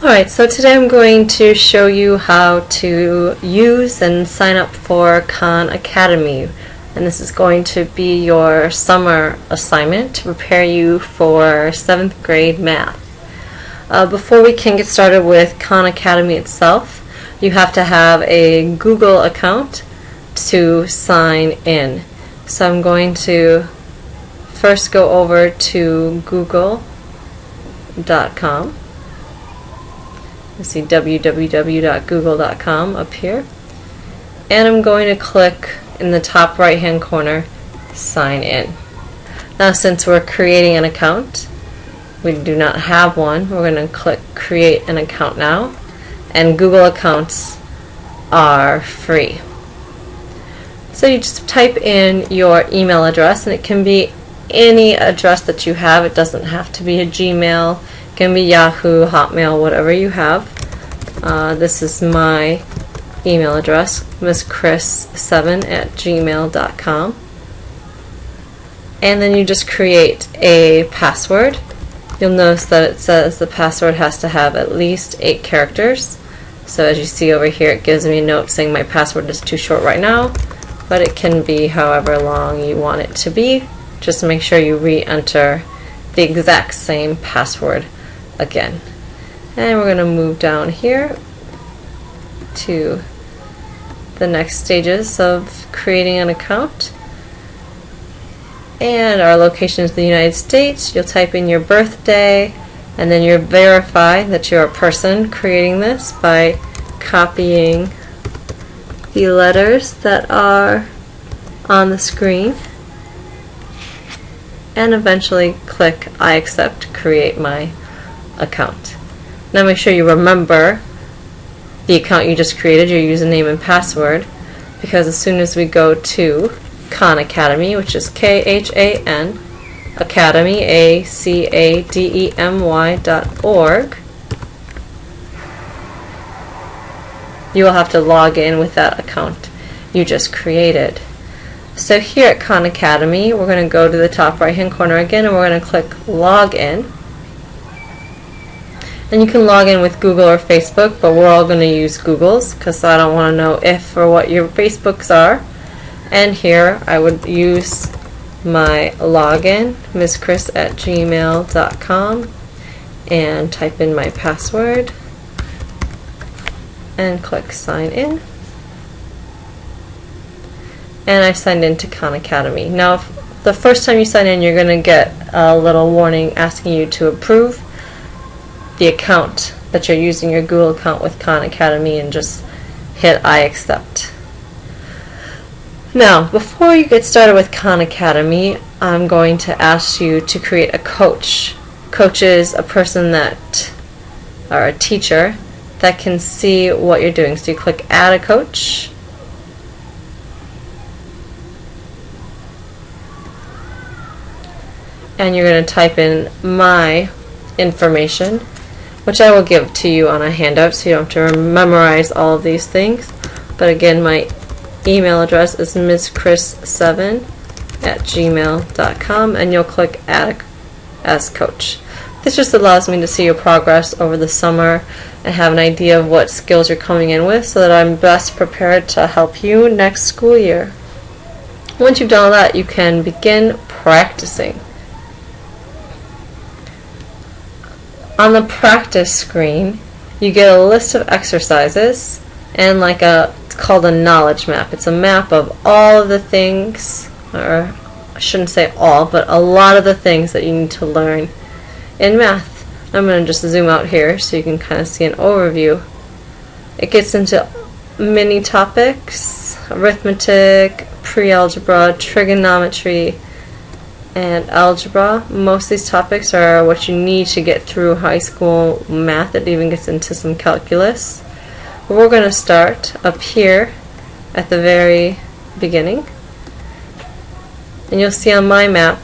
Alright, so today I'm going to show you how to use and sign up for Khan Academy. And this is going to be your summer assignment to prepare you for 7th grade math. Before we can get started with Khan Academy itself, you have to have a Google account to sign in. So I'm going to first go over to google.com. You see www.google.com up here, and I'm going to click in the top right hand corner, sign in. Now since we're creating an account, we do not have one, we're going to click create an account now, and Google accounts are free. So you just type in your email address, and it can be any address that you have. It doesn't have to be a Gmail. It can be Yahoo, Hotmail, whatever you have. This is my email address, misschris7@gmail.com. And then you just create a password. You'll notice that it says the password has to have at least 8 characters. So as you see over here, it gives me a note saying my password is too short right now, but it can be however long you want it to be. Just make sure you re-enter the exact same password again. And we're going to move down here to the next stages of creating an account. And our location is the United States. You'll type in your birthday, and then you verify that you're a person creating this by copying the letters that are on the screen, and eventually click I accept to create my account. Now make sure you remember the account you just created, your username and password, because as soon as we go to Khan Academy, which is KHAN Academy, ACADEMY.org, you will have to log in with that account you just created. So here at Khan Academy, we're going to go to the top right hand corner again, and we're going to click Login. And you can log in with Google or Facebook, but we're all going to use Google's because I don't want to know if or what your Facebooks are. And here I would use my login, misschris@gmail.com, and type in my password and click sign in. And I signed in to Khan Academy. Now if the first time you sign in, you're going to get a little warning asking you to approve the account that you're using, your Google account with Khan Academy, and just hit I accept. Now before you get started with Khan Academy, I'm going to ask you to create a coach. Coach is a person that, or a teacher, that can see what you're doing. So you click add a coach, and you're going to type in my information, which I will give to you on a handout so you don't have to memorize all of these things. But again, my email address is misschris7@gmail.com, and you'll click add as coach. This just allows me to see your progress over the summer and have an idea of what skills you're coming in with so that I'm best prepared to help you next school year. Once you've done all that, you can begin practicing. On the practice screen, you get a list of exercises and it's called a knowledge map. It's a map of all of the things, or I shouldn't say all, but a lot of the things that you need to learn in math. I'm going to just zoom out here so you can kind of see an overview. It gets into many topics: arithmetic, pre-algebra, trigonometry, and algebra. Most of these topics are what you need to get through high school math. It even gets into some calculus. But we're going to start up here at the very beginning. And you'll see on my map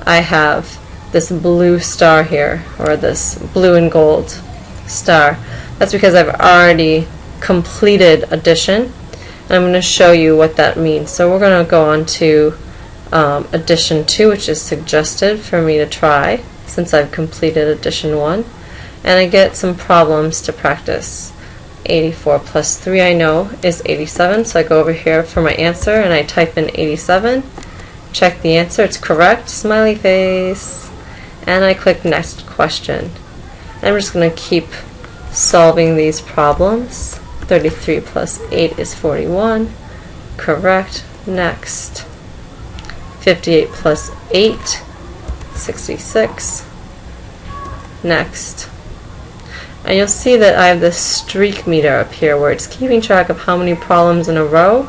I have this blue star here, or this blue and gold star. That's because I've already completed addition, and I'm going to show you what that means. So we're going to go on to addition 2, which is suggested for me to try since I've completed addition 1. and I get some problems to practice. 84 plus 3 I know is 87, so I go over here for my answer and I type in 87, check the answer, it's correct, smiley face, and I click next question. I'm just going to keep solving these problems. 33 plus 8 is 41, correct, next. 58 plus 8, 66, next. And you'll see that I have this streak meter up here where it's keeping track of how many problems in a row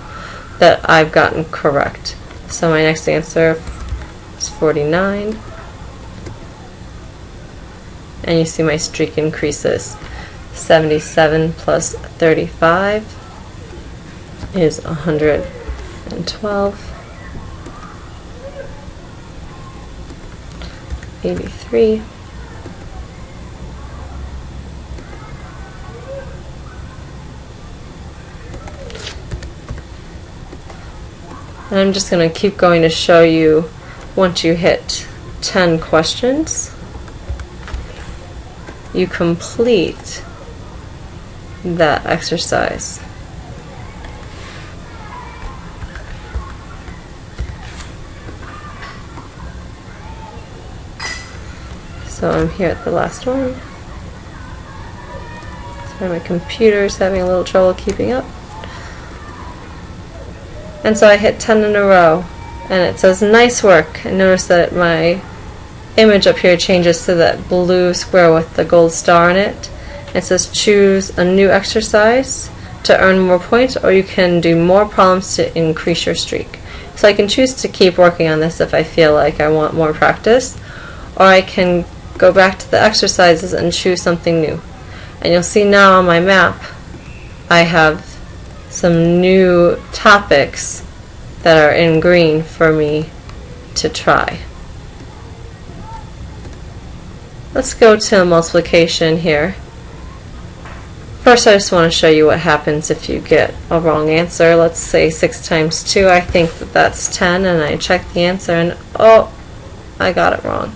that I've gotten correct. So my next answer is 49. And you see my streak increases. 77 plus 35 is 112. 83. And I'm just going to keep going to show you once you hit 10 questions, you complete that exercise. So I'm here at the last one. Sorry, my computer's having a little trouble keeping up. And so I hit 10 in a row, and it says nice work. And notice that my image up here changes to that blue square with the gold star in it. It says choose a new exercise to earn more points, or you can do more problems to increase your streak. So I can choose to keep working on this if I feel like I want more practice, or I can go back to the exercises and choose something new. And you'll see now on my map I have some new topics that are in green for me to try. Let's go to multiplication here. First I just want to show you what happens if you get a wrong answer. Let's say 6 times 2, I think that that's 10, and I check the answer and oh, I got it wrong.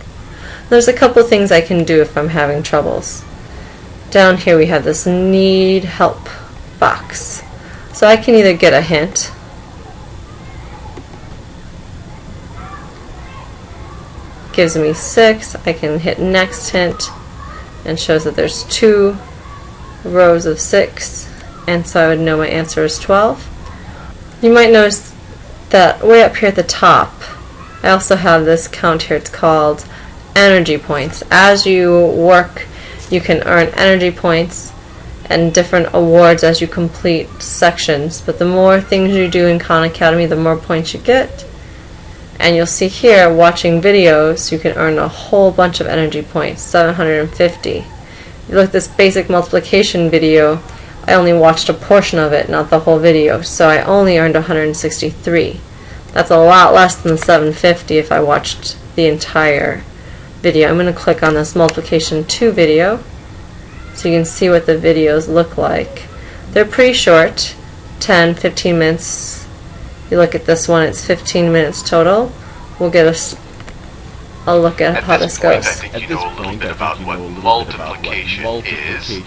There's a couple things I can do if I'm having troubles. Down here we have this need help box. So I can either get a hint, gives me 6, I can hit next hint and shows that there's 2 rows of 6, and so I would know my answer is 12. You might notice that way up here at the top I also have this count here. It's called energy points. As you work you can earn energy points and different awards as you complete sections, but the more things you do in Khan Academy, the more points you get. And you'll see here, watching videos, you can earn a whole bunch of energy points, 750. You look at this basic multiplication video, I only watched a portion of it, not the whole video, so I only earned 163. That's a lot less than 750 if I watched the entire video. I'm going to click on this multiplication 2 video so you can see what the videos look like. They're pretty short, 10-15 minutes. You look at this one, it's 15 minutes total. We'll get a look at how this goes. I think you know a little bit about what multiplication is,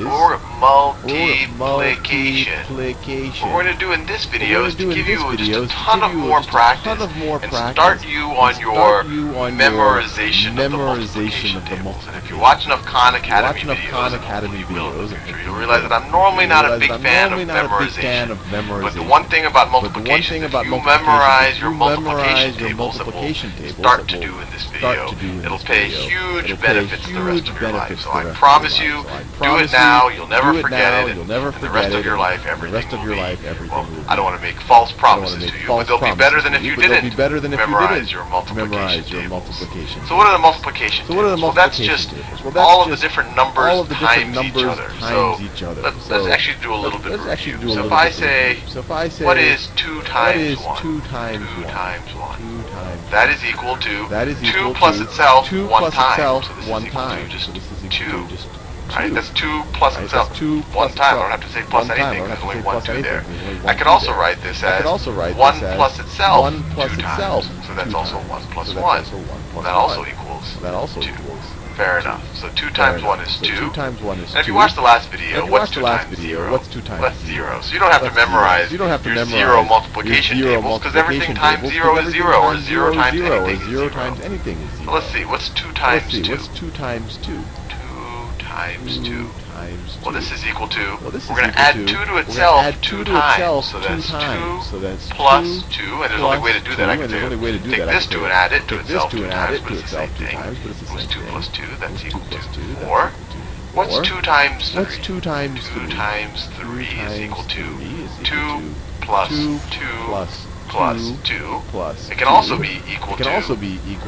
or multiplication. What we're going to do in this video is to give you just a ton of more practice and start you on your memorization of the multiplication tables. And if you watch enough Khan Academy videos, you'll realize that I'm normally not a big fan of memorization. But the one thing about multiplication is if you memorize your multiplication tables that we'll start to do in this video, it'll pay huge benefits the rest of your life. So I promise you, do it now, you'll never forget it, and the rest of your life everything will be, well, I don't want to make false promises to you, but they'll be better than if you didn't memorize your multiplication tables. So what are the multiplication tables? Well, that's just all of the different numbers times each other. So let's actually do a little bit of review. So if I say, what is 2 times 1? 2 times 1. That is equal to 2 plus itself 1 time. So this is equal to just 2. Right? That's 2 plus itself 1 time. I don't have to say plus anything. There's only 1 2 there. I could also write this as 1 plus itself 2 times. So that's also 1 plus 1. That also equals 2. Fair enough. So 2 times 1 is 2. 2 times 1 is 2. And if you watch the last video, what's 2 times 0? What's 2 times That's 0. So you don't have to memorize your 0 multiplication tables, because everything times 0 is 0, or 0 times anything is 0. So let's see, what's 2 times 2? What's 2 times 2? 2 times 2. Well, this is equal to, we're going to add 2 to itself 2 times. So that's 2 plus 2, and there's only way to do that. I can take this 2 and add it to itself 2 times, but it's the same thing. What's 2 plus 2? That's equal to 4. What's 2 times 3? 2 times 3 is equal to 2 plus 2 plus 2. It can also be equal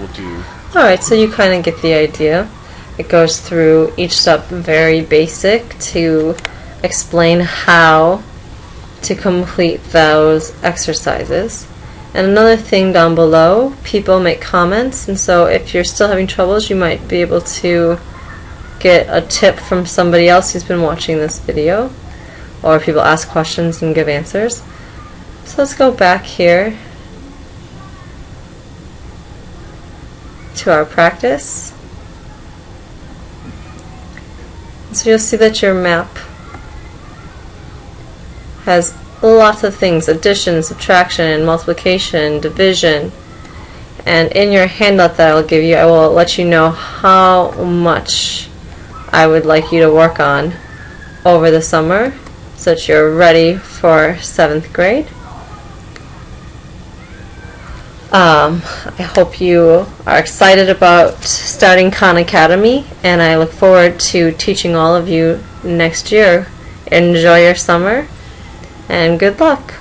to. Alright, so you kind of get the idea. It goes through each step very basic to explain how to complete those exercises. And another thing down below, people make comments, and so if you're still having troubles, you might be able to get a tip from somebody else who's been watching this video, or people ask questions and give answers. So let's go back here to our practice. So you'll see that your map has lots of things: addition, subtraction, multiplication, division. And in your handout that I'll give you, I will let you know how much I would like you to work on over the summer so that you're ready for 7th grade. I hope you are excited about starting Khan Academy, and I look forward to teaching all of you next year. Enjoy your summer, and good luck.